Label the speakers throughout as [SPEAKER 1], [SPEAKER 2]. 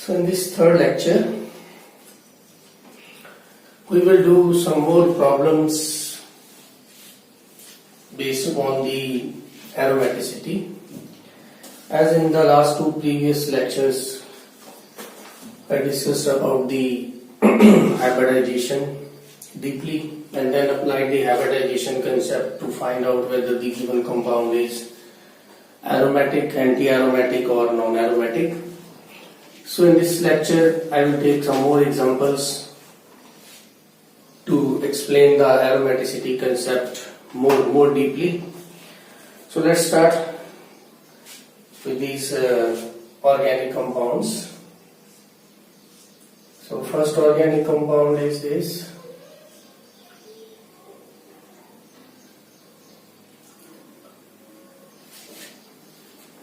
[SPEAKER 1] So in this third lecture, we will do some more problems based upon the aromaticity. As in the last two previous lectures, I discussed about the hybridization deeply and then applied the hybridization concept to find out whether the given compound is aromatic, anti-aromatic or non-aromatic. So in this lecture, I will take some more examples to explain the aromaticity concept more deeply. So let's start with these organic compounds. So first organic compound is this.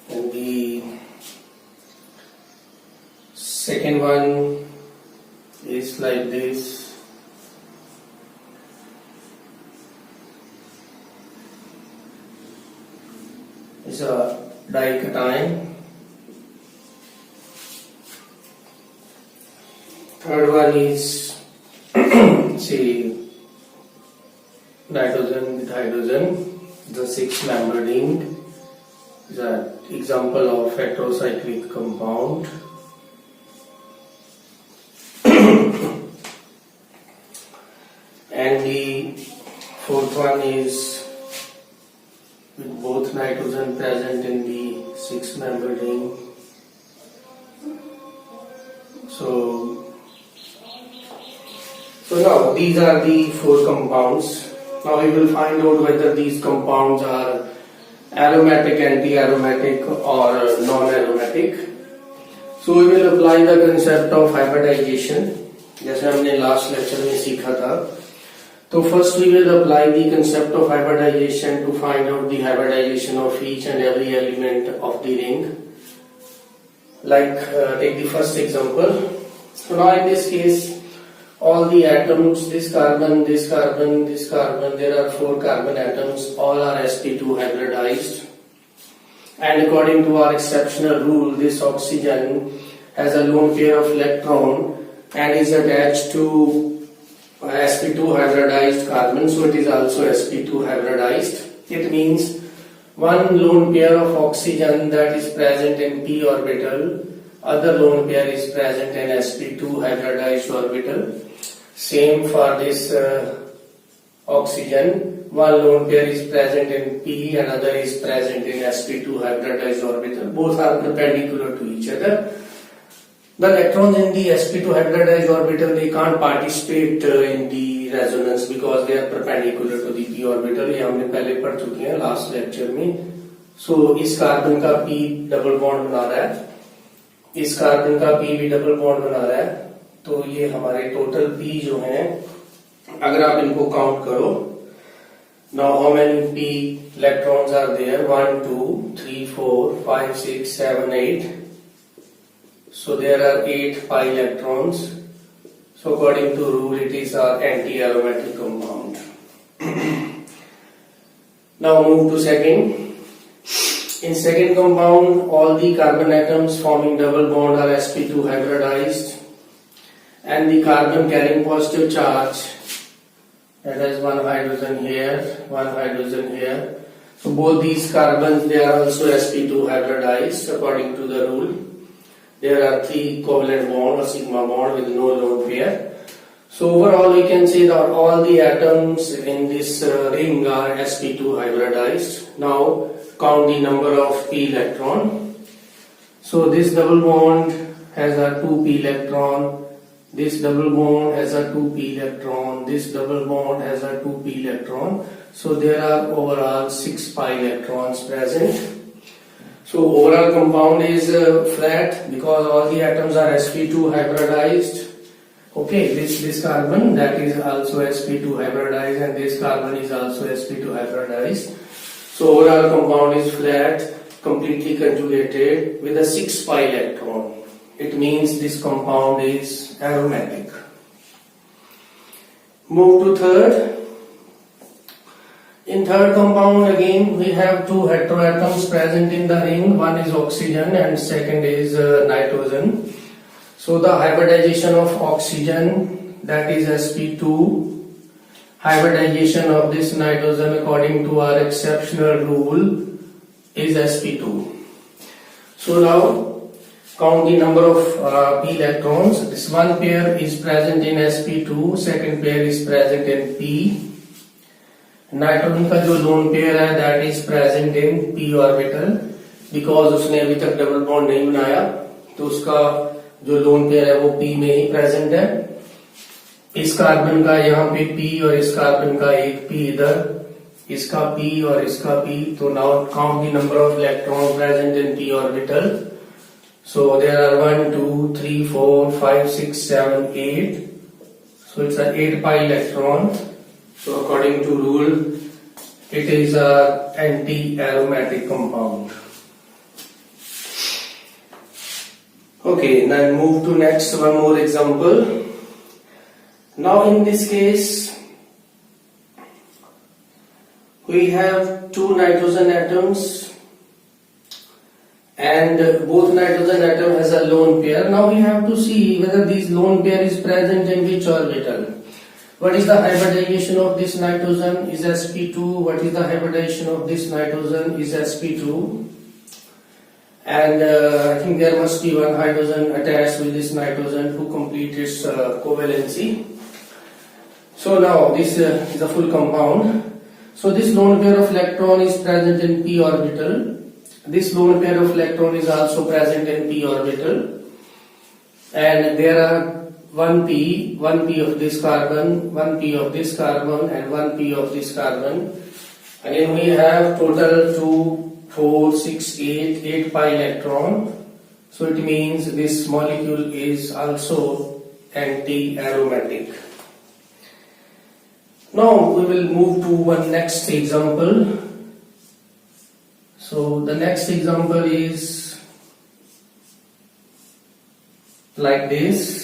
[SPEAKER 1] And the second one is like this. It's a dication. Third one is say nitrogen with hydrogen, the 6-membered ring. Is an example of heterocyclic compound. And the fourth one is with both nitrogen present in the 6-membered ring. So now these are the four compounds. Now we will find out whether these compounds are aromatic, anti-aromatic or non-aromatic. So we will apply the concept of hybridization जैसे हमने last lecture में सीखा था. So first we will apply the concept of hybridization to find out the hybridization of each and every element of the ring. Like take the first example. So now in this case, all the atoms, this carbon, this carbon, this carbon, there are 4 carbon atoms, all are sp2 hybridized. And according to our exceptional rule, this oxygen has a lone pair of electron and is attached to sp2 hybridized carbon, so it is also sp2 hybridized. It means one lone pair of oxygen that is present in p orbital, other lone pair is present in sp2 hybridized orbital. Same for this oxygen, one lone pair is present in p and other is present in sp2 hybridized orbital. Both are perpendicular to each other. The electrons in the sp2 hybridized orbital, they can't participate in the resonance because they are perpendicular to the p orbital. ये हमने पहले पढ़ चुके हैं last lecture में. So इस carbon का p double bond बना रहा है, इस कार्बन का p भी डबल बॉन्ड बना रहा है. तो ये हमारे टोटल p जो हैं, अगर आप इनको काउंट करो, now how many p electrons are there? 1 2 3 4 5 6 7 8. So there are 8 pi electrons. So according to rule, it is an anti-aromatic compound. Now move to second. In second compound, all the carbon atoms forming double bond are sp2 hybridized, and the carbon carrying positive charge, that is one hydrogen here, one hydrogen here. So both these carbons, they are also sp2 hybridized according to the rule. There are 3 covalent bonds or sigma bond with no lone pair. So overall we can say that all the atoms in this ring are sp2 hybridized. Now count the number of p electron. So this double bond has a 2p electron, this double bond has a 2p electron, this double bond has a 2p electron. So there are overall 6 pi electrons present. So overall compound is flat because all the atoms are sp2 hybridized. Okay, this carbon, that is also sp2 hybridized, and this carbon is also sp2 hybridized. So overall compound is flat, completely conjugated with a 6 pi electron. It means this compound is aromatic. Move to third. In third compound again we have 2 heteroatoms present in the ring. One is oxygen and second is nitrogen. So the hybridization of oxygen, that is sp2, hybridization of this nitrogen according to our exceptional rule is sp2. So now count the number of p electrons. This one pair is present in sp2, second pair is present in p. Nitrogen का जो lone pair है that is present in p orbital, because उसने अभी तक double bond नहीं बनाया, तो उसका जो लोन पेयर है वो p में ही प्रेजेंट है. इस कार्बन का यहाँ पे p और इस कार्बन का एक p इधर, इसका p और इसका p. तो now count the number of electron present in p orbital. So there are 1 2 3 4 5 6 7 8. So it's an 8 pi electron. So according to rule, it is a anti-aromatic compound. Okay, now move to next one more example. Now in this case, we have two nitrogen atoms and both nitrogen atom has a lone pair. Now we have to see whether this lone pair is present in which orbital. What is the hybridization of this nitrogen is sp2. What is the hybridization of this nitrogen is sp2. And I think there must be one hydrogen attached with this nitrogen to complete its covalency. So now this is a full compound. So this lone pair of electron is present in p orbital. This lone pair of electron is also present in p orbital. And there are 1p of this carbon, 1p of this carbon and 1p of this carbon. Again we have total 2, 4, 6, 8 pi electron. So it means this molecule is also anti-aromatic. Now we will move to one next example. So the next example is like this.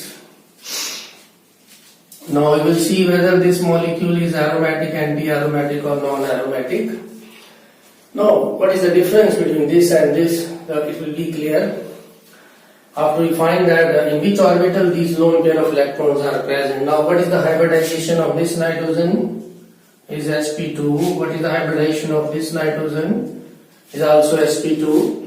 [SPEAKER 1] Now we will see whether this molecule is aromatic, anti-aromatic or non-aromatic. Now what is the difference between this and this? It will be clear after we find that in which orbital these lone pair of electrons are present. Now what is the hybridization of this nitrogen is sp2. What is the hybridization of this nitrogen is also sp2.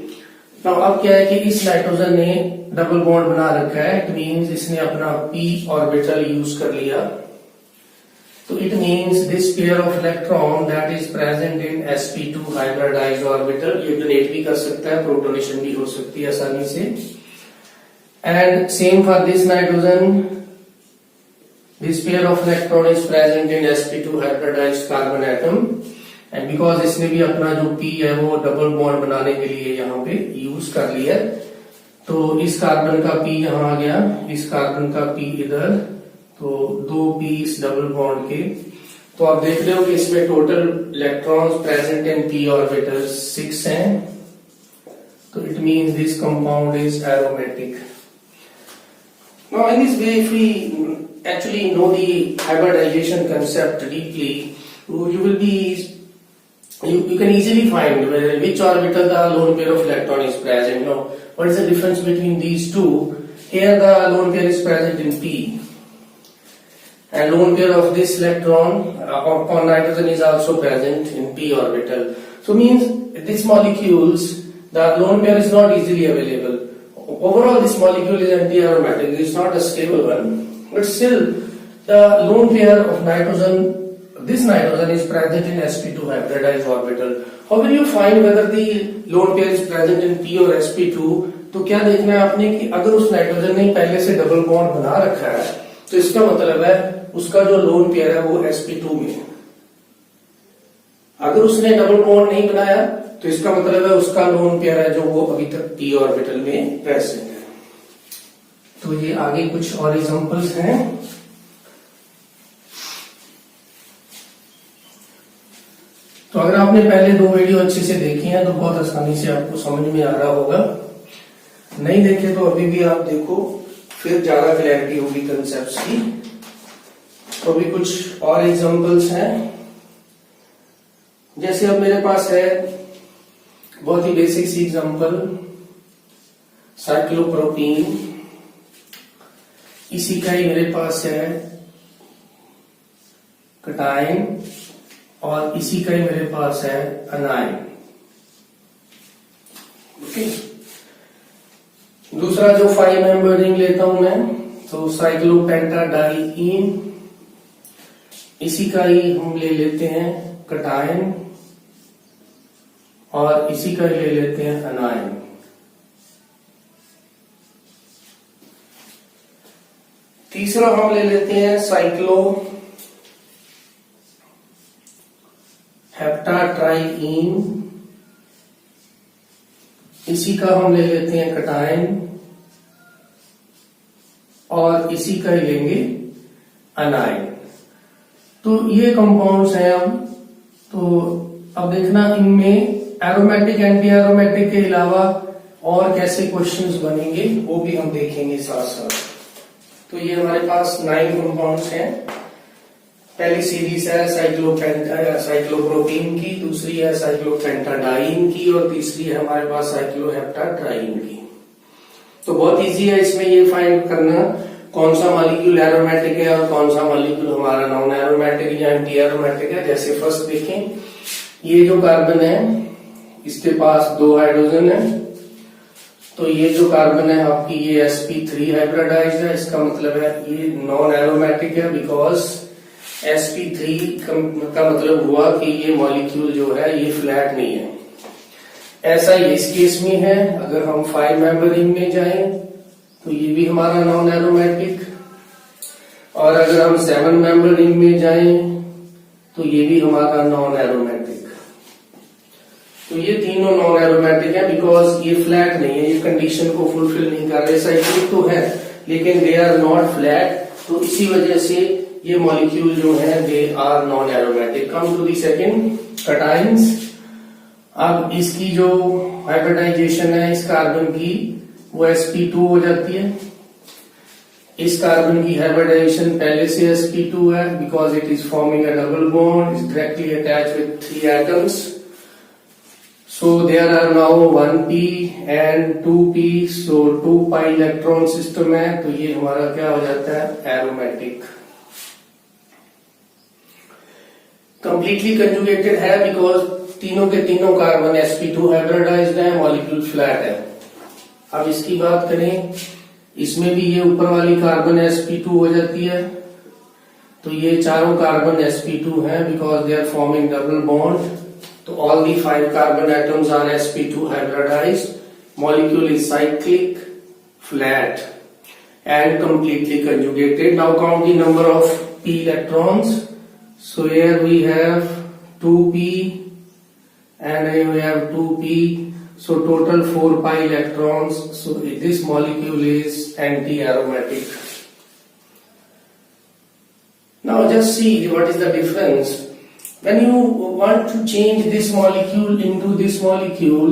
[SPEAKER 1] Now अब क्या है कि इस nitrogen ने double bond बना रखा है. It means इसने अपना p ऑर्बिटल यूज कर लिया. तो it means this pair of electron that is present in sp2 hybridised orbital. ये डोनेट भी कर सकता है, प्रोटोनेशन भी हो सकती है आसानी से. And same for this nitrogen, this pair of electron is present in sp2 hybridised carbon atom. And because इसने भी अपना जो p है वो डबल बॉन्ड बनाने के लिए यहाँ पे यूज कर लिया. तो इस कार्बन का p यहाँ आ गया, इस कार्बन का p इधर, तो 2 p इस डबल बॉन्ड के. तो आप देख रहे हो कि इसमें total electrons present in p orbital 6 हैं. तो it means this compound is aromatic. Now in this way if we actually know the hybridization concept deeply, you will be you can easily find which orbital the lone pair of electron is present. Now, what is the difference between these two? Here the lone pair is present in p, and lone pair of this electron on nitrogen is also present in p orbital. So means these molecules, the lone pair is not easily available. Overall, this molecule is anti-aromatic. It is not a stable one, but still the lone pair of nitrogen, this nitrogen is present in sp2 hybridized orbital. How will you find whether the lone pair is present in p or sp2? तो क्या देखना है आपने कि अगर उस nitrogen ने पहले से डबल बॉन्ड बना रखा है तो इसका मतलब है उसका जो लोन पेयर है वो sp2 में है. अगर उसने डबल बॉन्ड नहीं बनाया तो इसका मतलब है उसका लोन पेयर है जो वो अभी तक p ऑर्बिटल में प्रेजेंट है. तो ये आगे कुछ और एग्जांपल्स हैं. तो अगर आपने पहले 2 वीडियो अच्छे से देखी हैं तो बहुत आसानी से आपको समझ में आ रहा होगा. नहीं देखे तो अभी भी आप देखो, फिर ज्यादा क्लैरिटी होगी कंसेप्ट्स की. तो अभी कुछ और एग्जांपल्स हैं. जैसे अब मेरे पास है बहुत ही बेसिक सी एग्जांपल, साइक्लोप्रोपीन इसी का ही मेरे पास है कटायन और इसी का ही मेरे पास है अनायन। ओके, दूसरा जो 5 मेंबर रिंग लेता हूं मैं, तो साइक्लोपेंटाडाइईन, इसी का ही हम ले लेते हैं कटायन और इसी का ही ले लेते हैं अनायन। तीसरा हम ले लेते हैं साइक्लो हेप्टाट्राइईन, इसी का हम ले लेते हैं कटायन और इसी का ही लेंगे अनायन। तो ये कंपाउंड्स हैं। अब देखना इनमें एरोमेटिक एंटी एरोमेटिक के अलावा और कैसे क्वेश्चंस बनेंगे वो भी हम देखेंगे साथ साथ। तो ये हमारे पास 9 कंपाउंड्स हैं। पहली सीरीज है साइक्लोप्रोपीन की, दूसरी है साइक्लोपेंटाडाइईन की और तीसरी है हमारे पास साइक्लोहेप्टाट्राइईन की। तो बहुत इजी है इसमें ये फाइंड करना कौन सा मॉलिक्यूल एरोमेटिक है और कौन सा मॉलिक्यूल हमारा नॉन एरोमेटिक या एंटी एरोमेटिक है। जैसे फर्स्ट देखें, ये जो कार्बन है इसके पास 2 हाइड्रोजन है, तो ये जो कार्बन है आपकी ये sp3 हाइब्रिडाइज्ड है। इसका मतलब है ये नॉन एरोमेटिक है, बिकॉज sp3 का मतलब हुआ कि ये मॉलिक्यूल जो है ये फ्लैट नहीं है। ऐसा ही इस केस में है। अगर हम 5 मेंबर रिंग में जाएं तो ये भी हमारा नॉन एरोमेटिक, और अगर हम 7 मेंबर रिंग में जाएं तो ये भी हमारा नॉन एरोमेटिक। तो ये तीनों नॉन एरोमेटिक है बिकॉज ये फ्लैट नहीं है, ये कंडीशन को फुलफिल नहीं कर रहे। साइक्लिक तो है लेकिन दे आर नॉट फ्लैट, तो इसी वजह से ये मॉलिक्यूल जो है they are non aromatic. Come to the second, cations. अब इसकी जो हाइब्रिडाइजेशन है इस कार्बन की वो sp2 हो जाती है। इस कार्बन की हाइब्रिडाइजेशन पहले से sp2 है because it is forming a double bond, is directly attached with 3 atoms. So there are now 1p and 2p, so 2 pi electron system है, तो ये हमारा क्या हो जाता है एरोमेटिक। कंप्लीटली कंजुगेटेड है बिकॉज तीनों के तीनों कार्बन sp2 हाइब्रिडाइज्ड है, मॉलिक्यूल फ्लैट है। अब इसकी बात करें, इसमें भी ये ऊपर वाली कार्बन sp2 हो जाती है, तो ये चारों कार्बन sp2 है because they are forming double bond. तो all the 5 carbon atoms are sp2 hybridized. Molecule is cyclic, flat and completely conjugated. Now count the number of p electrons. So here we have 2p and here we have 2p. So total 4 pi electrons. So this molecule is anti-aromatic. Now just see what is the difference. When you want to change this molecule into this molecule,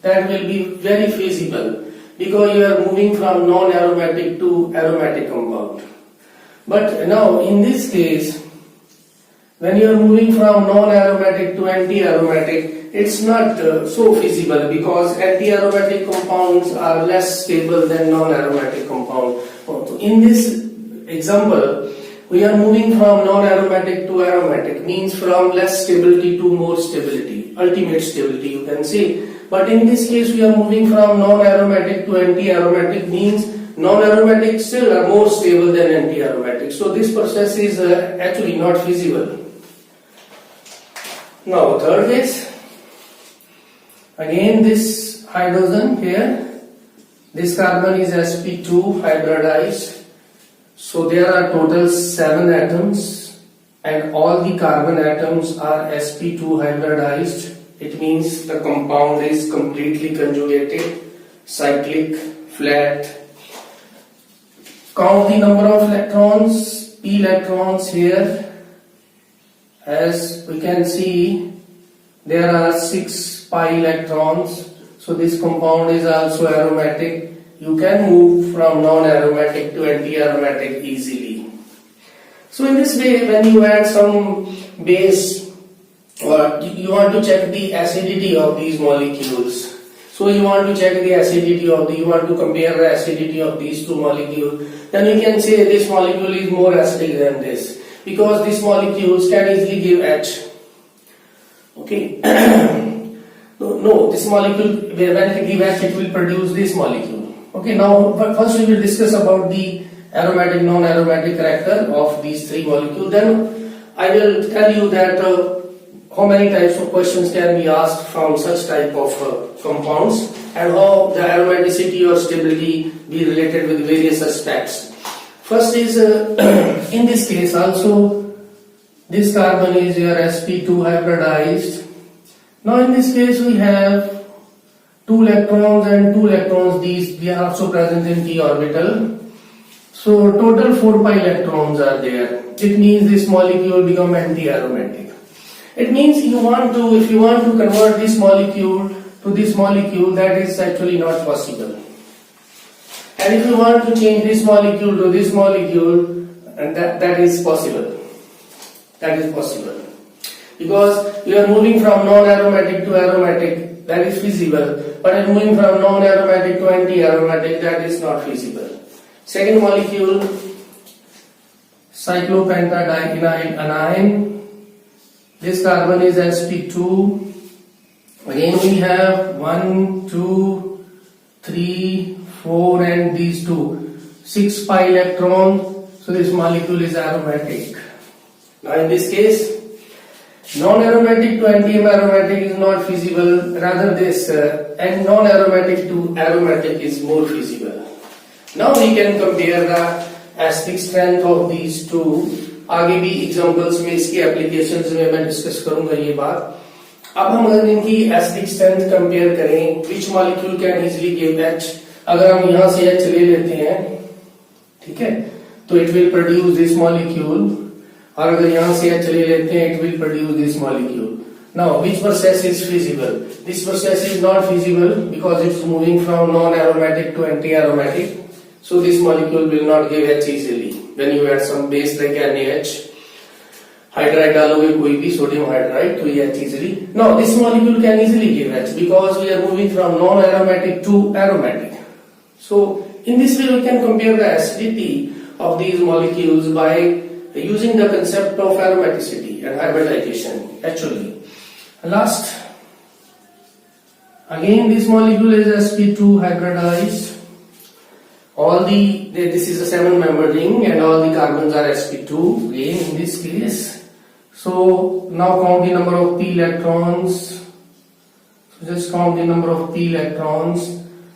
[SPEAKER 1] that will be very feasible because you are moving from non-aromatic to aromatic compound. But now in this case, when you are moving from non-aromatic to anti-aromatic, it's not so feasible because anti-aromatic compounds are less stable than non-aromatic compounds. In this example, we are moving from non-aromatic to aromatic, means from less stability to more stability, ultimate stability you can say. But in this case we are moving from non-aromatic to anti-aromatic, means non-aromatic still are more stable than anti-aromatic. So this process is actually not feasible. Now third case, again this hydrogen here, this carbon is sp2 hybridized. So there are total 7 atoms and all the carbon atoms are sp2 hybridized. It means the compound is completely conjugated, cyclic, flat. Count the number of electrons, p electrons here. As we can see, there are 6 pi electrons. So this compound is also aromatic. You can move from non-aromatic to anti-aromatic easily. So in this way, when you add some base or you want to check the acidity of these molecules, So you want to check the acidity of you want to compare the acidity of these two molecules. Then you can say this molecule is more acidic than this because these molecules can easily give H. Okay. No, this molecule when it give H, it will produce this molecule. Okay. Now, first we will discuss about the aromatic, non-aromatic character of these three molecules. Then I will tell you that how many types of questions can be asked from such type of compounds and how the aromaticity or stability be related with various aspects. First is in this case also this carbon is your sp2 hybridized. Now in this case we have 2 electrons and 2 electrons, these are also present in p orbital. So total 4 pi electrons are there. It means this molecule become anti-aromatic. It means if you want to convert this molecule to this molecule, that is actually not possible. And if you want to change this molecule to this molecule, and that is possible. That is possible. Because you are moving from non-aromatic to aromatic, that is feasible. But moving from non-aromatic to anti-aromatic, that is not feasible. Second molecule, cyclopentadienyl anion. This carbon is sp2. Again we have 1, 2, 3, 4 and these 2. 6 pi electrons. So this molecule is aromatic. Now in this case, non-aromatic to anti-aromatic is not feasible. Rather this and non-aromatic to aromatic is more feasible. Now we can compare the acidic strength of these two. आगे भी examples में इसकी applications में मैं discuss करूंगा ये बात. अब हम अगर इनकी एसिडिक स्ट्रेंथ कंपेयर करें, which molecule can easily give H. अगर हम यहां से H ले लेते हैं, ठीक है, तो it will produce this molecule. और अगर यहां से H ले लेते हैं, it will produce this molecule. Now which process is feasible? This process is not feasible because it's moving from non aromatic to anti aromatic. So this molecule will not give H easily. When you add some base like NaH, hydride डालोगे कोई भी sodium hydride तो ये H easily. Now this molecule can easily give H because we are moving from non-aromatic to aromatic. So in this way we can compare the acidity of these molecules by using the concept of aromaticity and hybridization. Actually, last again this molecule is sp2 hybridized. This is a 7-member ring and all the carbons are sp2 again in this case. So now count the number of p electrons. So just count the number of p electrons.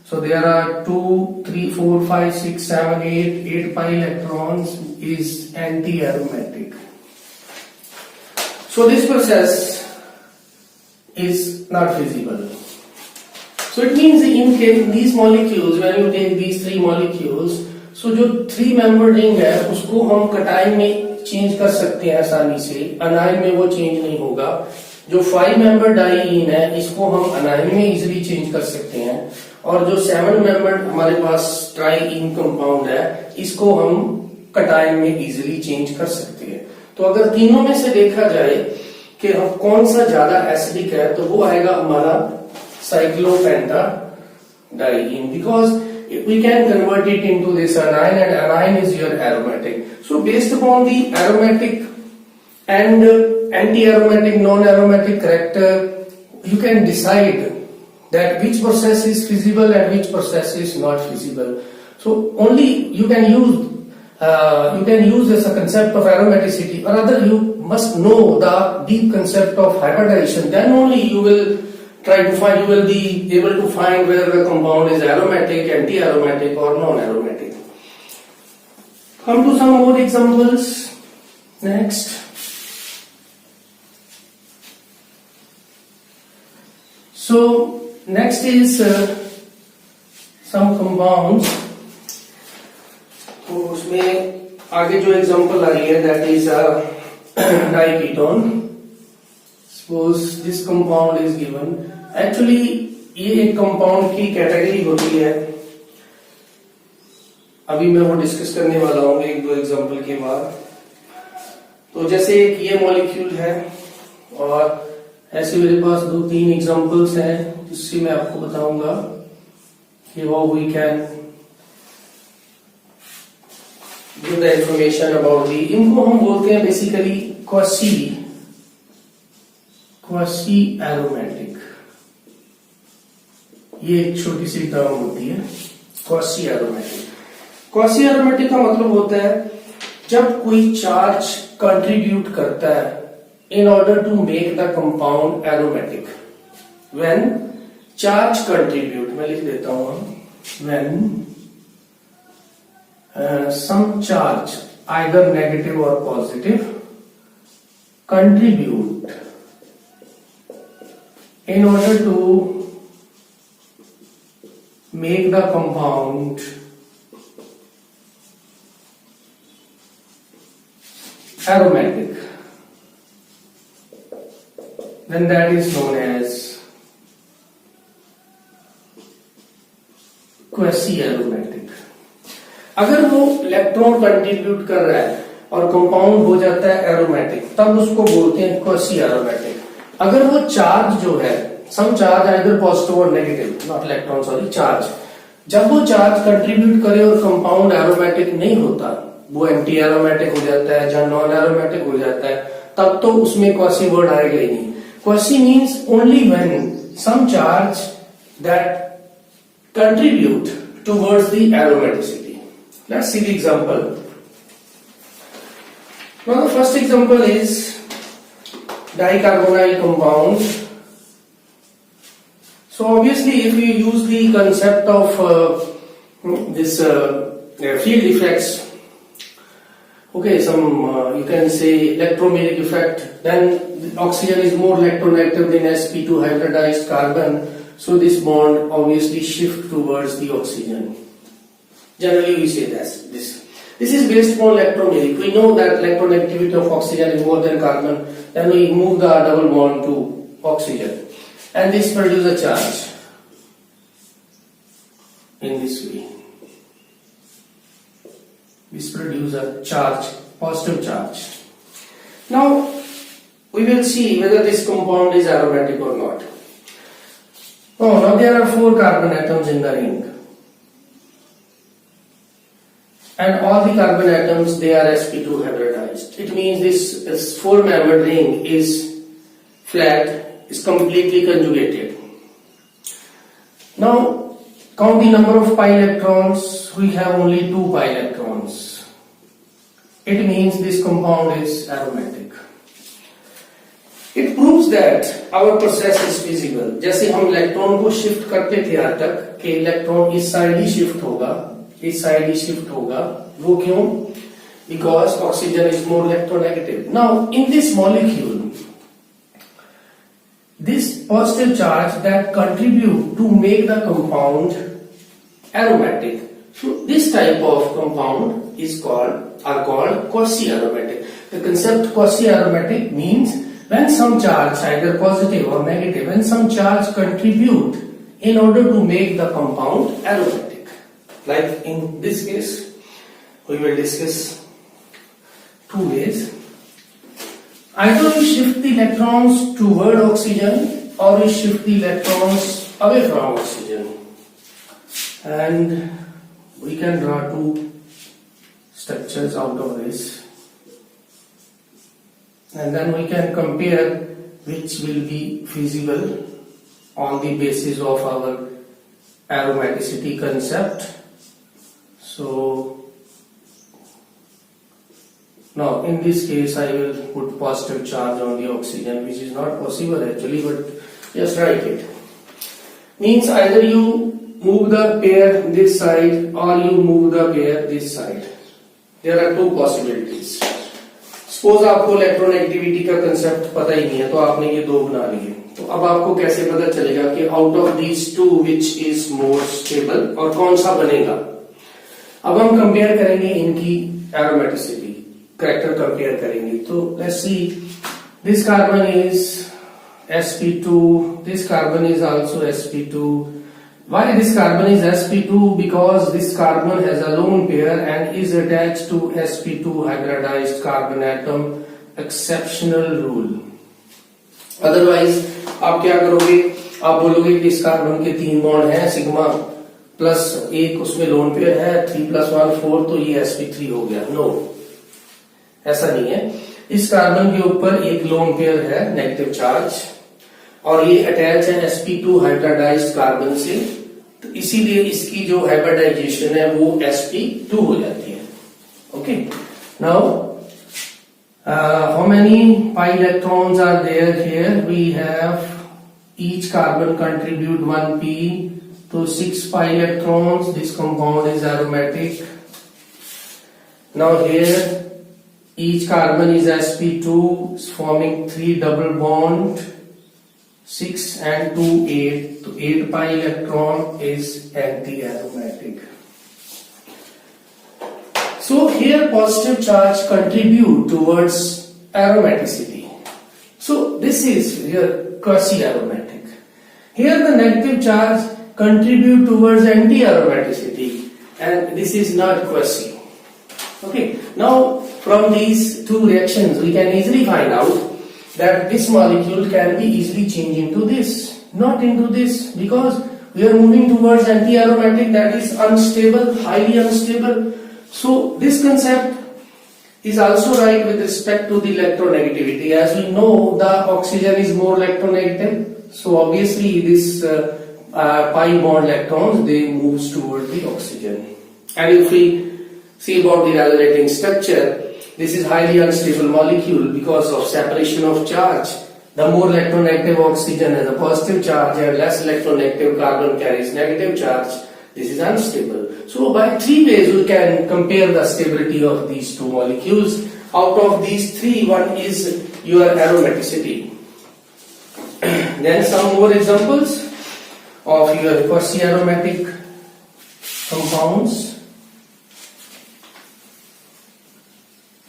[SPEAKER 1] So there are 2, 3, 4, 5, 6, 7, 8 pi electrons is anti-aromatic. So this process is not feasible. So it means in these molecules, when you take these 3 molecules, so जो 3-member ring है उसको हम कटाइन में change कर सकते हैं आसानी से, अनायन में वो चेंज नहीं होगा. जो 5-member डाइईन है इसको हम अनायन में इजीली चेंज कर सकते हैं. और जो 7-member हमारे पास ट्राईईन कंपाउंड है इसको हम कटाइन में इजीली चेंज कर सकते हैं. तो अगर तीनों में से देखा जाए कि हम कौन सा ज्यादा एसिडिक है तो वो आएगा हमारा cyclopentadiene because we can convert it into this anion and anion is your aromatic. So based upon the aromatic and anti-aromatic, non-aromatic character, you can decide that which process is feasible and which process is not feasible. So only you can use this concept of aromaticity, or rather you must know the deep concept of hybridization. Then only you will be able to find whether the compound is aromatic, anti-aromatic or non-aromatic. Come to some more examples. Next. So next is some compounds. तो उसमें आगे जो example आ रही है that is diketone. Suppose this compound is given. Actually ये एक compound की category होती है, अभी मैं वो डिस्कस करने वाला हूँ 1-2 एग्जांपल के बाद. तो जैसे एक ये मॉलिक्यूल है और ऐसे मेरे पास 2-3 एग्जांपल्स हैं उससे मैं आपको बताऊंगा कि how we can give the information about the, इनको हम बोलते हैं बेसिकली क्वासी एरोमेटिक। ये एक छोटी सी टर्म होती है क्वासी एरोमेटिक। क्वासी एरोमेटिक का मतलब होता है जब कोई चार्ज कंट्रीब्यूट करता है in order to make the compound aromatic. When charge contribute, मैं लिख देता हूं, when some charge either negative or positive contribute in order to make the compound aromatic, then that is known as quasi aromatic. अगर वो electron contribute कर रहा है और कंपाउंड हो जाता है एरोमेटिक, तब उसको बोलते हैं क्वासी एरोमेटिक। अगर वो चार्ज जो है, सम चार्ज आइदर पॉजिटिव और negative, not electron sorry, charge, जब वो चार्ज कंट्रीब्यूट करे और कंपाउंड एरोमेटिक नहीं होता, वो एंटी एरोमेटिक हो जाता है या नॉन एरोमेटिक हो जाता है, तब तो उसमें क्वासी वर्ड आएगा ही नहीं। Quasi means only when some charge that contribute towards the aromaticity. Let's see the example. Now the first example is dicarbonyl compound. So obviously if you use the concept of this field effects, okay, some you can say electromagnetic effect, then oxygen is more electronegative than sp2 hybridized carbon, so this bond obviously shift towards the oxygen. Generally we say this is based upon electromagnetic. We know that electronegativity of oxygen is more than carbon, then we move the double bond to oxygen and this produces a charge in this way. This produces a charge, positive charge. Now we will see whether this compound is aromatic or not. Oh, now there are 4 carbon atoms in the ring, and all the carbon atoms, they are sp2 hybridized. It means this 4-membered ring is flat, is completely conjugated. Now count the number of pi electrons. We have only 2 pi electrons. It means this compound is aromatic. It proves that our process is feasible. जैसे हम electron को shift करते थे आज तक कि electron इस side ही shift होगा, इस साइड ही शिफ्ट होगा, वो क्यों? Because oxygen is more electronegative. Now in this molecule, this positive charge that contribute to make the compound aromatic. So this type of compound are called quasi-aromatic. The concept quasi-aromatic means when some charge, either positive or negative, when some charge contribute in order to make the compound aromatic. Like in this case, we will discuss 2 ways. Either we shift the electrons toward oxygen or we shift the electrons away from oxygen. And we can draw 2 structures out of this. And then we can compare which will be feasible on the basis of our aromaticity concept. So now in this case I will put positive charge on the oxygen, which is not possible actually, but just write it. Means either you move the pair this side or you move the pair this side. There are 2 possibilities. Suppose आपको electronegativity का concept पता ही नहीं है, तो आपने ये 2 बना लिए, तो अब आपको कैसे पता चलेगा कि out of these 2 which is more stable और कौन सा बनेगा? अब हम कंपेयर करेंगे इनकी एरोमेटिसिटी, कैरेक्टर कंपेयर करेंगे। तो let's see, this carbon is sp2, this carbon is also sp2. Why this carbon is sp2? Because this carbon has a lone pair and is attached to sp2 hybridized carbon atom. Exceptional rule. Otherwise आप क्या करोगे, आप बोलोगे कि इस carbon के 3 bond हैं, sigma plus एक उसमें लोन पेयर है, 3 + 1 4, तो ये sp3 हो गया। नो, ऐसा नहीं है। इस कार्बन के ऊपर एक लोन पेयर है नेगेटिव चार्ज और ये अटैच है sp2 हाइब्रिडाइज्ड कार्बन से, तो इसीलिए इसकी जो हाइब्रिडाइजेशन है वो sp2 हो जाती है। Okay, now how many pi electrons are there here? We have each carbon contribute 1p, so 6 pi electrons. This compound is aromatic. Now here each carbon is sp2 forming 3 double bond, 6 and 2 8, so 8 pi electron is anti-aromatic. So here positive charge contribute towards aromaticity. So this is here quasi-aromatic. Here the negative charge contribute towards anti-aromaticity, and this is not quasi. Okay. Now from these two reactions we can easily find out that this molecule can be easily changed into this, not into this, because we are moving towards anti-aromatic, that is unstable, highly unstable. So this concept is also right with respect to the electronegativity. As we know, the oxygen is more electronegative, so obviously this pi bond electrons, they moves towards the oxygen. And if we see about the resonating structure, this is highly unstable molecule because of separation of charge. The more electronegative oxygen has a positive charge and less electronegative carbon carries negative charge. This is unstable. So by 3 ways we can compare the stability of these two molecules. Out of these 3, one is your aromaticity. Then some more examples of your quasi-aromatic compounds.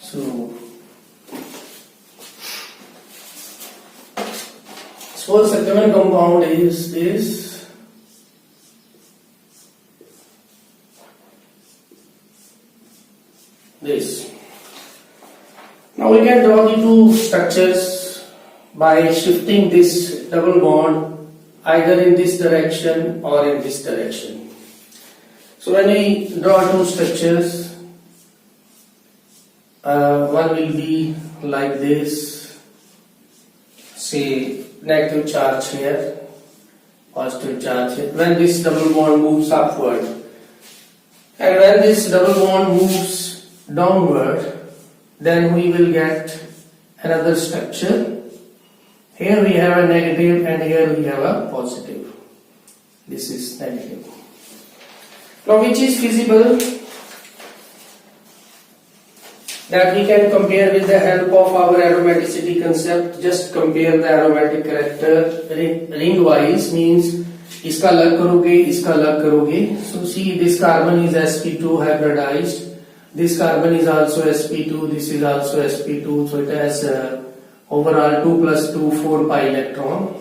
[SPEAKER 1] So suppose the second compound is this. This. Now we can draw the two structures by shifting this double bond either in this direction or in this direction. So when we draw two structures, one will be like this, say negative charge here, positive charge here. When this double bond moves upward and when this double bond moves downward, then we will get another structure. Here we have a negative and here we have a positive. This is negative. Now which is feasible that we can compare with the help of our aromaticity concept? Just compare the aromatic character ring wise, means इसका अलग करोगे, इसका अलग करोगे. So see, this carbon is sp2 hybridized. This carbon is also sp2, this is also sp2, so it has overall 2 + 2 4 pi electron.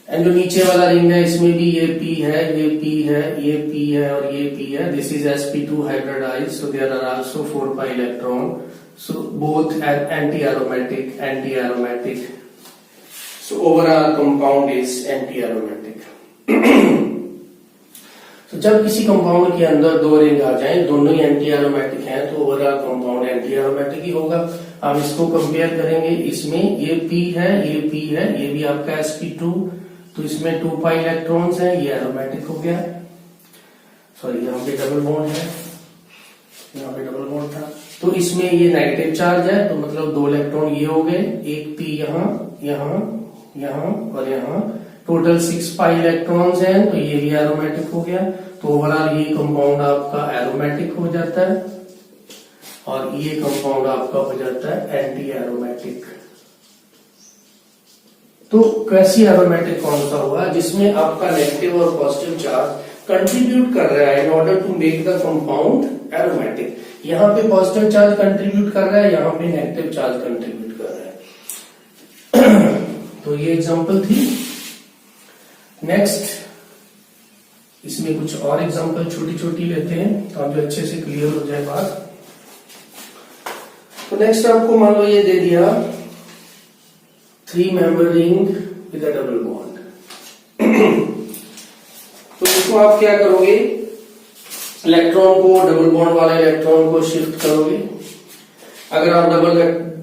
[SPEAKER 1] And जो नीचे वाला ring है इसमें भी ये p है, ये p है, ये p है और ये p है. This is sp2 hybridized, so there are also 4 pi electron. So both anti-aromatic, anti-aromatic. So overall compound is anti-aromatic. तो जब किसी कंपाउंड के अंदर 2 रिंग आ जाएं, दोनों ही एंटी एरोमेटिक हैं, तो ओवरऑल कंपाउंड एंटी एरोमेटिक ही होगा. अब इसको कंपेयर करेंगे, इसमें ये P है, ये P है, ये भी आपका sp2, तो इसमें 2 पाई इलेक्ट्रॉन्स हैं, ये एरोमेटिक हो गया. सॉरी, यहाँ पे डबल बॉन्ड है, यहाँ पे डबल बॉन्ड था, तो इसमें ये नेगेटिव चार्ज है, तो मतलब 2 इलेक्ट्रॉन ये हो गए, एक P यहाँ, यहाँ, यहाँ और यहाँ, टोटल 6 पाई इलेक्ट्रॉन्स हैं, तो ये भी एरोमेटिक हो गया. तो ओवरऑल ये कंपाउंड आपका एरोमेटिक हो जाता है और ये कंपाउंड आपका हो जाता है एंटी एरोमेटिक. तो कैसी एरोमेटिक कौन सा हुआ? जिसमें आपका नेगेटिव और पॉजिटिव चार्ज कंट्रीब्यूट कर रहा है in order to make the compound aromatic. यहाँ पे पॉजिटिव चार्ज कंट्रीब्यूट कर रहा है, यहाँ पे नेगेटिव चार्ज कंट्रीब्यूट कर रहा है. तो ये एग्जांपल थी. नेक्स्ट इसमें कुछ और एग्जांपल छोटी छोटी लेते हैं ताकि अच्छे से क्लियर हो जाए बात. तो नेक्स्ट आपको मान लो ये दे दिया 3 member ring with a double bond. तो इसको आप क्या करोगे, इलेक्ट्रॉन को, डबल बॉन्ड वाले इलेक्ट्रॉन को शिफ्ट करोगे। अगर आप डबल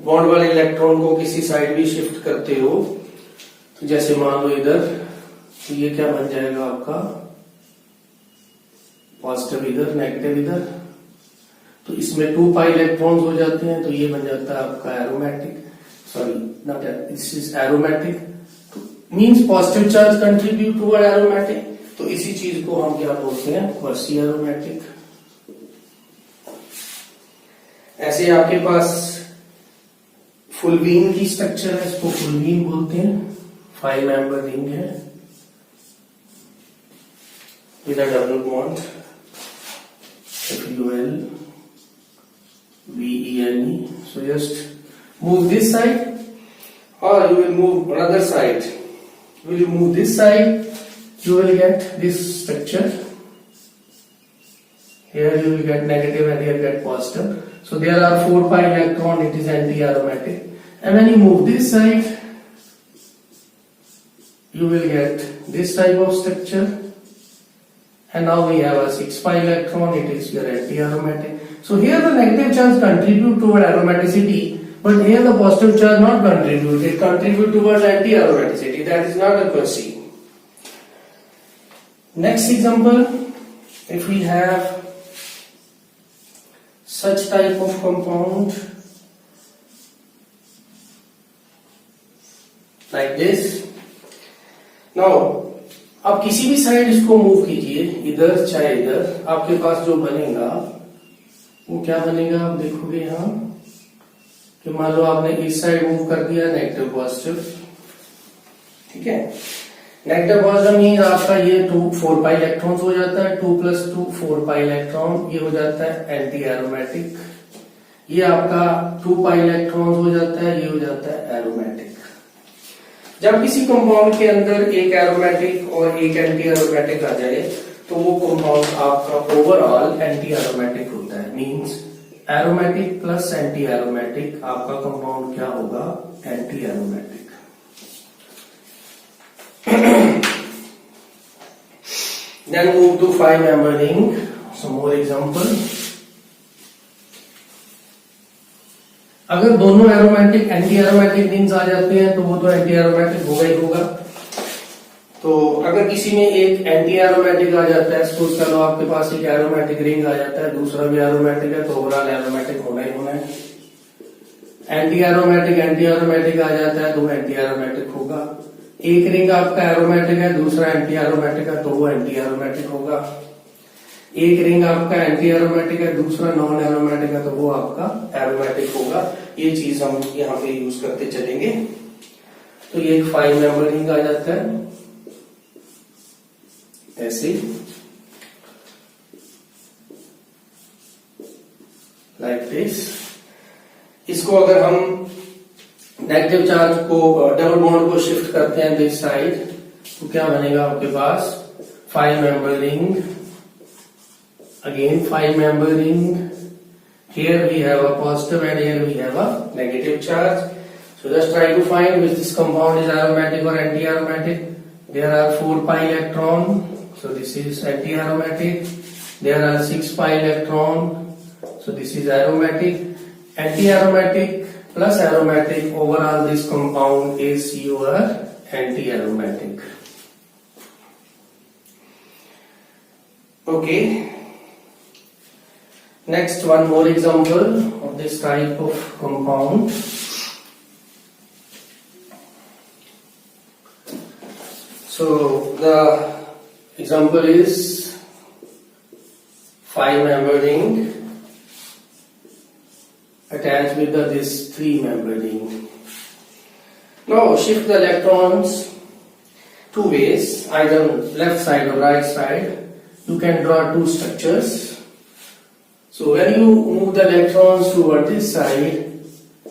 [SPEAKER 1] बॉन्ड वाले इलेक्ट्रॉन को किसी साइड भी शिफ्ट करते हो, तो जैसे मान लो इधर, तो ये क्या बन जाएगा आपका, पॉजिटिव इधर, नेगेटिव इधर, तो इसमें 2 पाई इलेक्ट्रॉन्स हो जाते हैं, तो ये बन जाता है आपका aromatic, sorry not, this is aromatic, तो means positive charge contribute toward aromatic, तो इसी चीज को हम क्या बोलते हैं, क्वासी एरोमेटिक। ऐसे आपके पास फुलवीन की स्ट्रक्चर है, इसको फुलवीन बोलते हैं, 5 मेंबर रिंग है with a double bond, FULVENE. So just move this side, or you will move another side. Will you move this side, you will get this structure. Here you will get negative and here get positive. So there are 4 pi electron, it is anti-aromatic. And when you move this side, you will get this type of structure. And now we have a 6 pi electron, it is your anti-aromatic. So here the negative charge contribute toward aromaticity, but here the positive charge not contribute, it contribute towards anti-aromaticity, that is not a quasi. Next example, if we have such type of compound like this. Now आप किसी भी side इसको move कीजिए, इधर चाहे इधर, आपके पास जो बनेगा वो क्या बनेगा, आप देखोगे यहां कि मान लो आपने इस साइड मूव कर दिया, नेगेटिव पॉजिटिव, ठीक है, नेगेटिव पॉजिटिव मीन आपका ये 4 पाई इलेक्ट्रॉन्स हो जाता है, 2 + 2 4 पाई इलेक्ट्रॉन, ये हो जाता है एंटी एरोमेटिक, ये आपका 2 पाई इलेक्ट्रॉन्स हो जाता है, ये हो जाता है एरोमेटिक। जब किसी कंपाउंड के अंदर एक एरोमेटिक और एक एंटी एरोमेटिक आ जाए, तो वो कंपाउंड आपका ओवरऑल एंटी एरोमेटिक होता है, means aromatic plus anti aromatic आपका कंपाउंड क्या होगा, anti aromatic. Then move to 5 member ring. Some more example. अगर दोनों एरोमेटिक एंटी एरोमेटिक रिंग्स आ जाते हैं, तो वो तो एंटी एरोमेटिक होगा ही होगा। तो अगर किसी में एक एंटी एरोमेटिक आ जाता है, सपोज करो आपके पास एक एरोमेटिक रिंग आ जाता है, दूसरा भी एरोमेटिक है, तो ओवरऑल एरोमेटिक होना ही होना है। एंटी एरोमेटिक आ जाता है, तो वो एंटी एरोमेटिक होगा। एक रिंग आपका एरोमेटिक है, दूसरा एंटी एरोमेटिक है, तो वो एंटी एरोमेटिक होगा। एक रिंग आपका एंटी एरोमेटिक है, दूसरा नॉन एरोमेटिक है, तो वो आपका एरोमेटिक होगा। ये चीज हम यहाँ पे यूज करते चलेंगे। तो ये एक 5 मेंबर रिंग आ जाता है ऐसे, लाइक दिस। इसको अगर हम नेगेटिव चार्ज को, डबल बॉन्ड को शिफ्ट करते हैं दिस साइड, तो क्या बनेगा आपके पास, 5 member ring, again 5 member ring. Here we have a positive and here we have a negative charge. So just try to find which this compound is aromatic or anti-aromatic. There are 4 pi electron, so this is anti-aromatic. There are 6 pi electron, so this is aromatic. Anti-aromatic plus aromatic, overall this compound is your anti-aromatic. Okay. Next, one more example of this type of compound. So the example is 5 member ring attached with this 3 member ring. Now shift the electrons 2 ways, either left side or right side. You can draw 2 structures. So when you move the electrons toward this side,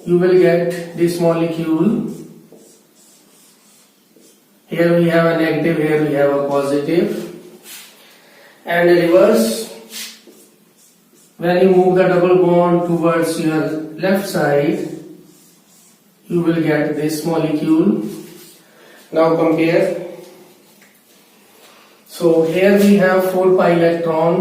[SPEAKER 1] you will get this molecule. Here we have a negative, here we have a positive. And in reverse, when you move the double bond towards your left side, you will get this molecule. Now compare. So here we have 4 pi electron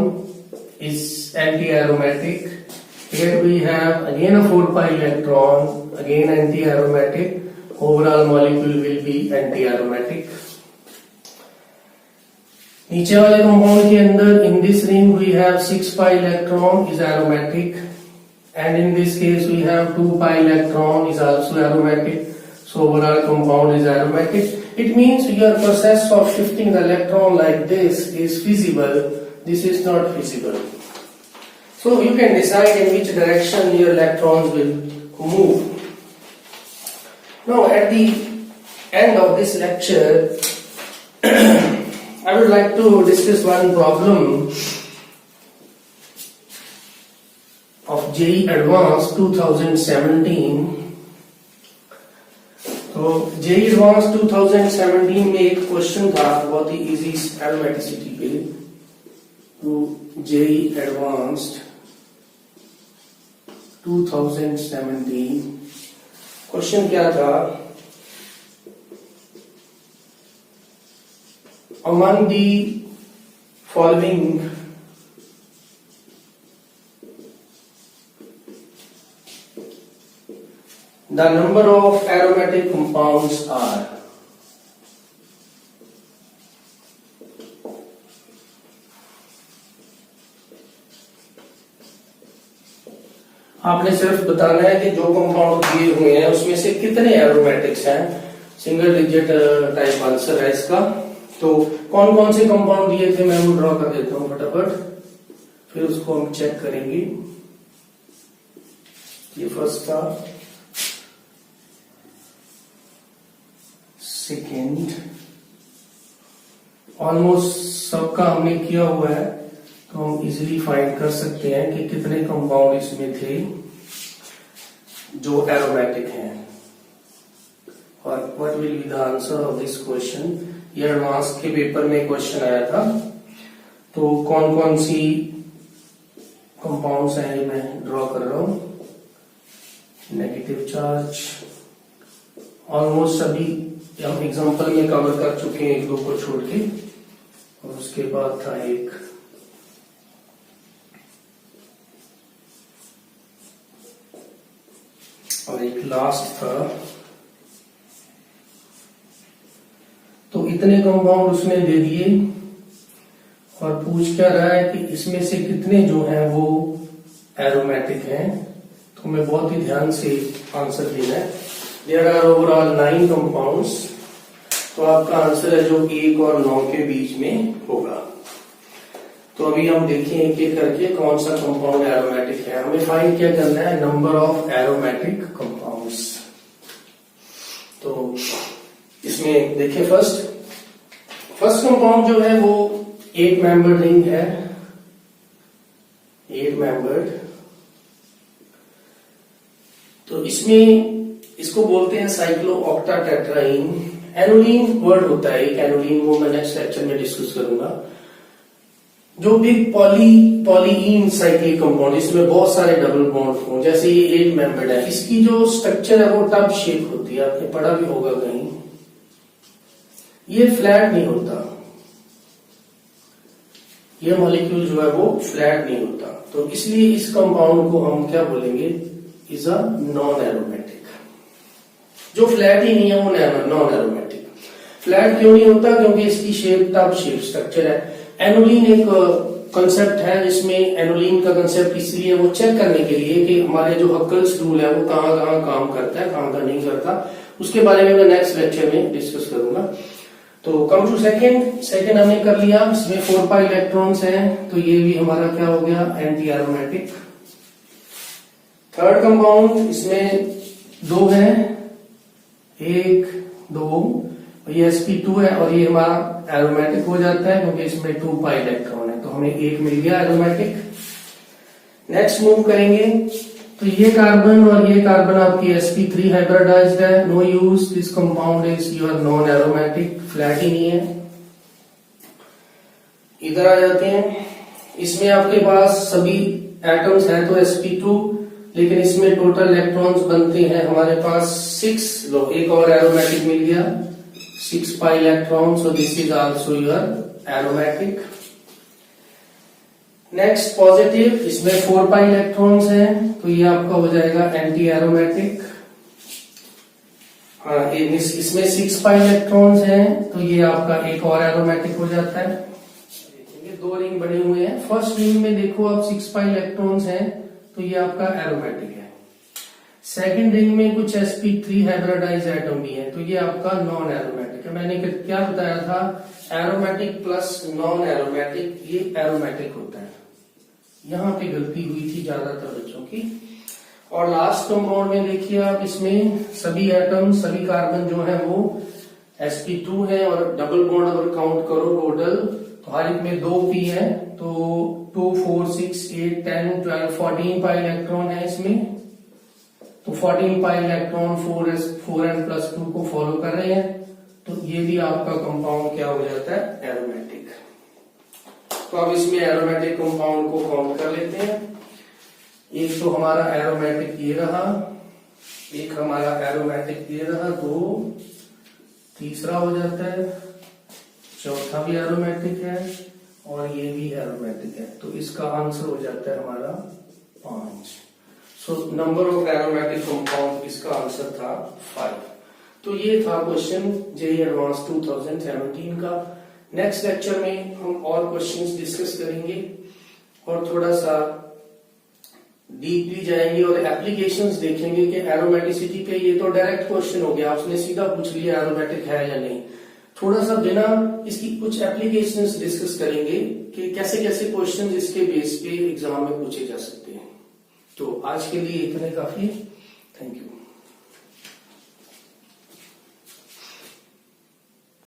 [SPEAKER 1] is anti-aromatic. Here we have again a 4 pi electron, again anti-aromatic. Overall molecule will be anti-aromatic. नीचे वाले compound के अंदर in this ring we have 6 pi electron is aromatic, and in this case we have 2 pi electron is also aromatic. So overall compound is aromatic. It means your process of shifting the electron like this is feasible. This is not feasible. So you can decide in which direction your electrons will move. Now at the end of this lecture, I would like to discuss one problem of JEE Advanced 2017. तो JEE Advanced 2017 में एक question था बहुत ही easy aromaticity पे. तो JEE Advanced 2017 question क्या था? Among the following the number of aromatic compounds are. आपने सिर्फ बताना है कि जो कंपाउंड दिए हुए हैं उसमें से कितने एरोमेटिक्स हैं. सिंगल डिजिट टाइप आंसर है इसका. तो कौन कौन से कंपाउंड दिए थे मैं वो ड्रॉ कर देता हूं फटाफट, फिर उसको हम चेक करेंगे. ये फर्स्ट था, सेकेंड, ऑलमोस्ट सबका हमने किया हुआ है तो हम इजीली फाइंड कर सकते हैं कि कितने कंपाउंड इसमें थे जो एरोमेटिक हैं. और what will be the answer of this question. ये एडवांस के पेपर में क्वेश्चन आया था. तो कौन कौन सी कंपाउंड्स हैं ये मैं ड्रॉ कर रहा हूं. नेगेटिव चार्ज ऑलमोस्ट सभी हम एग्जांपल में कवर कर चुके हैं, एक दो को छोड़ के. और उसके बाद था एक और एक लास्ट था. तो इतने कंपाउंड उसने दे दिए और पूछ क्या रहा है कि इसमें से कितने जो हैं वो एरोमेटिक हैं. तो हमें बहुत ही ध्यान से आंसर देना है. There are overall 9 compounds. तो आपका आंसर है जो 1 और 9 के बीच में होगा. तो अभी हम देखें एक एक करके कौन सा कंपाउंड एरोमेटिक है. हमें फाइंड क्या करना है, नंबर ऑफ एरोमेटिक कंपाउंड्स. तो इसमें देखिए फर्स्ट कंपाउंड जो है वो 8 मेंबर्ड रिंग है. 8 मेंबर्ड. तो इसमें इसको बोलते हैं साइक्लोऑक्टाटेट्राईन. एनोलीन वर्ड होता है एक. एनोलीन वो मैं नेक्स्ट लेक्चर में डिस्कस करूंगा. जो बिग पॉलीइन साइक्लिक कंपाउंड, इसमें बहुत सारे डबल बॉन्ड हो, जैसे ये 8 मेंबर्ड है. इसकी जो स्ट्रक्चर है वो टब शेप होती है. आपने पढ़ा भी होगा कहीं. ये फ्लैट नहीं होता. ये मॉलिक्यूल जो है वो फ्लैट नहीं होता. तो इसलिए इस कंपाउंड को हम क्या बोलेंगे, इज अ नॉन एरोमेटिक. जो फ्लैट ही नहीं है वो नॉन एरोमेटिक. फ्लैट क्यों नहीं होता, क्योंकि इसकी शेप टब शेप स्ट्रक्चर है. एनोलीन एक कंसेप्ट है जिसमें एनोलीन का कंसेप्ट इसलिए वो चेक करने के लिए कि हमारे जो हक्कल्स रूल है वो कहाँ कहाँ काम करता है, कहाँ कहाँ नहीं करता. उसके बारे में मैं नेक्स्ट लेक्चर में डिस्कस करूंगा. तो कम टू सेकेंड हमने कर लिया. इसमें 4 पाई इलेक्ट्रॉन्स हैं. तो ये भी हमारा क्या हो गया, एंटी एरोमेटिक. थर्ड कंपाउंड, इसमें 2 हैं, 1 2, ये sp2 है और ये हमारा एरोमेटिक हो जाता है क्योंकि इसमें 2 पाई इलेक्ट्रॉन है. तो हमें 1 मिल गया एरोमेटिक. नेक्स्ट मूव करेंगे. तो ये कार्बन और ये कार्बन आपकी sp3 हाइब्रिडाइज्ड है. No use. This compound is your non aromatic. Flat ही नहीं है. इधर आ जाते हैं. इसमें आपके पास सभी एटम्स हैं तो sp2, लेकिन इसमें टोटल इलेक्ट्रॉन्स बनते हैं हमारे पास 6. लो एक और एरोमेटिक मिल गया, 6 pi electron. So this is also your aromatic. Next positive, इसमें 4 पाई इलेक्ट्रॉन्स हैं तो ये आपका हो जाएगा एंटी एरोमेटिक। हाँ, इसमें 6 पाई इलेक्ट्रॉन्स हैं तो ये आपका एक और एरोमेटिक हो जाता है। देखेंगे 2 रिंग बने हुए हैं। फर्स्ट रिंग में देखो आप 6 पाई इलेक्ट्रॉन्स हैं तो ये आपका एरोमेटिक है। सेकंड रिंग में कुछ sp3 हाइब्रिडाइज्ड एटम भी है तो ये आपका नॉन एरोमेटिक है। मैंने क्या बताया था, एरोमेटिक प्लस नॉन एरोमेटिक ये एरोमेटिक होता है। यहां पे गलती हुई थी ज्यादातर बच्चों की। और लास्ट कंपाउंड में देखिए आप, इसमें सभी एटम सभी कार्बन जो है वो sp2 है और डबल बॉन्ड अगर काउंट करो टोटल तो हर एक में 2 p है तो 2, 4, 6, 8, 10, 12, 14 पाई इलेक्ट्रॉन है इसमें। तो 14 पाई इलेक्ट्रॉन 4n+2 को फॉलो कर रहे हैं तो ये भी आपका कंपाउंड क्या हो जाता है, एरोमेटिक। तो अब इसमें एरोमेटिक कंपाउंड को काउंट कर लेते हैं। एक तो हमारा एरोमेटिक ये रहा, एक हमारा एरोमेटिक ये रहा, 2, तीसरा हो जाता है, चौथा भी एरोमेटिक है और ये भी एरोमेटिक है तो इसका आंसर हो जाता है हमारा 5। So number of aromatic compound इसका आंसर था 5। तो ये था क्वेश्चन जेईई एडवांस 2017 का। नेक्स्ट लेक्चर में हम और क्वेश्चंस डिस्कस करेंगे और थोड़ा सा डीपली जाएंगे और एप्लीकेशंस देखेंगे कि एरोमेटिसिटी पे ये तो डायरेक्ट क्वेश्चन हो गया, उसने सीधा पूछ लिया एरोमेटिक है या नहीं। थोड़ा सा बिना इसकी कुछ एप्लीकेशंस डिस्कस करेंगे कि कैसे कैसे क्वेश्चंस इसके बेस पे एग्जाम में पूछे जा सकते हैं। तो आज के लिए इतने काफी। Thank you.